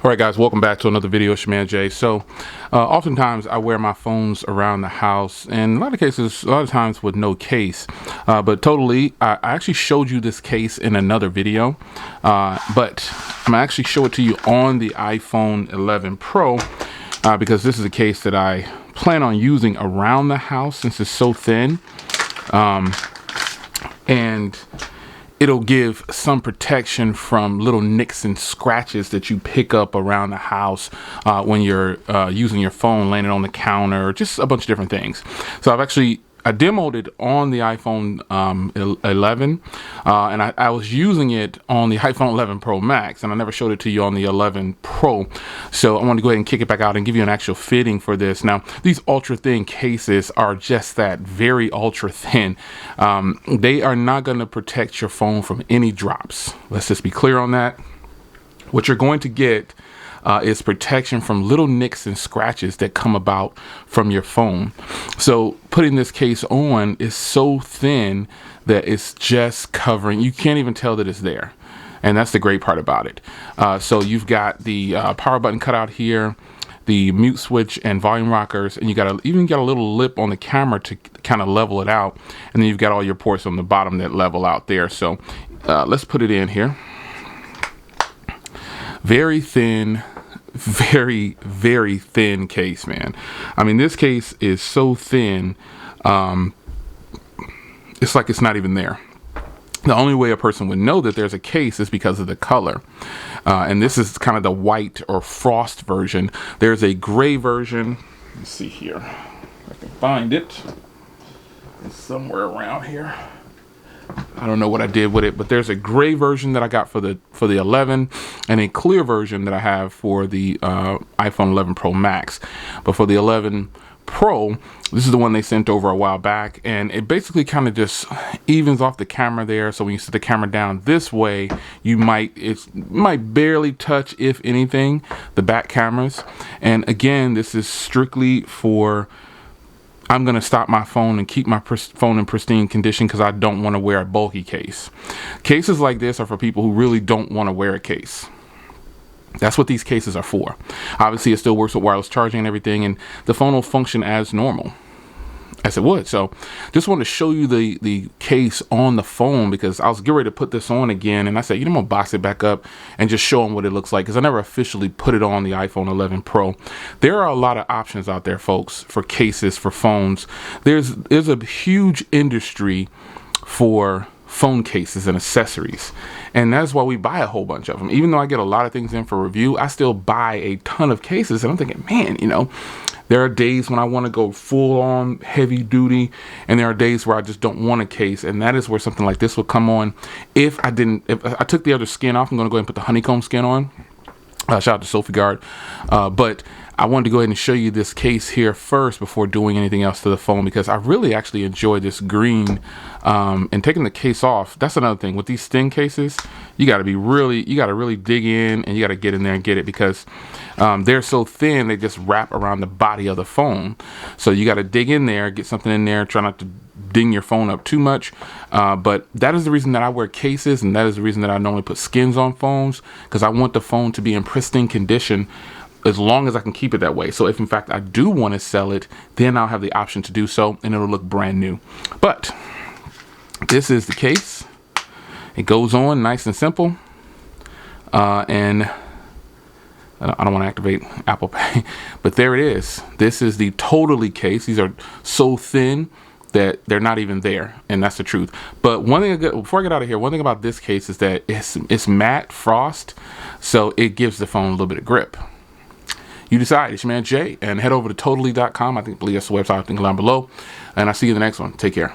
All right, guys, welcome back to another video. It's your man Jay. So oftentimes I wear my phones around the house, and a lot of times with no case, but Totallee, I actually showed you this case in another video, but I'm gonna actually show it to you on the iPhone 11 Pro because this is a case that I plan on using around the house since it's so thin, and it'll give some protection from little nicks and scratches that you pick up around the house when you're using your phone, laying it on the counter, just a bunch of different things. So I demoed it on the iPhone 11, and I was using it on the iPhone 11 Pro Max, and I never showed it to you on the 11 Pro. So I want to go ahead and kick it back out and give you an actual fitting for this. Now, these ultra thin cases are just that, very ultra thin. They are not going to protect your phone from any drops. Let's just be clear on that. What you're going to get is protection from little nicks and scratches that come about from your phone. So putting this case on is so thin that it's just covering, you can't even tell that it's there. And that's the great part about it. So you've got the power button cut out here, the mute switch and volume rockers, and you even got a little lip on the camera to kind of level it out. And then you've got all your ports on the bottom that level out there. So let's put it in here. Very thin, very, very thin case, man. I mean, this case is so thin, it's like it's not even there. The only way a person would know that there's a case is because of the color. And this is kind of the white or frost version. There's a gray version. Let's see here. If I can find it. It's somewhere around here. I don't know what I did with it, but there's a gray version that I got for the 11 and a clear version that I have for the iPhone 11 Pro Max. But for the 11 Pro, this is the one they sent over a while back, and it basically kind of just evens off the camera there. So when you set the camera down this way, it might barely touch, if anything, the back cameras. And again, this is strictly for, I'm going to stop my phone and keep my phone in pristine condition because I don't want to wear a bulky case. Cases like this are for people who really don't want to wear a case. That's what these cases are for. Obviously, it still works with wireless charging and everything, and the phone will function as normal, as it would. So just wanted to show you the case on the phone because I was getting ready to put this on again, and I said, you know, I'm gonna box it back up and just show them what it looks like because I never officially put it on the iPhone 11 Pro. There are a lot of options out there, folks, for cases for phones. There's a huge industry for phone cases and accessories, and that's why we buy a whole bunch of them. Even though I get a lot of things in for review, I still buy a ton of cases, and I'm thinking, man, you know, there are days when I want to go full on heavy duty, and there are days where I just don't want a case, and that is where something like this would come on. If I took the other skin off, I'm going to go ahead and put the honeycomb skin on. Shout out to Sophie Guard. But I wanted to go ahead and show you this case here first before doing anything else to the phone because I really actually enjoy this green, and taking the case off. That's another thing with these thin cases. You got to really dig in, and you got to get in there and get it because they're so thin, they just wrap around the body of the phone. So you got to dig in there, get something in there, try not to ding your phone up too much. But that is the reason that I wear cases, and that is the reason that I normally put skins on phones, because I want the phone to be in pristine condition as long as I can keep it that way. So if in fact I do want to sell it, then I'll have the option to do so, and it'll look brand new. But this is the case. It goes on nice and simple, and I don't want to activate Apple Pay, but there it is. This is the Totallee case. These are so thin that they're not even there, and that's the truth. But one thing, before I get out of here, one thing about this case is that it's matte frost, so it gives the phone a little bit of grip. You decide. It's your man Jay, and head over to Totallee.com. I believe that's the website. I think down below, and I'll see you in the next one. Take care.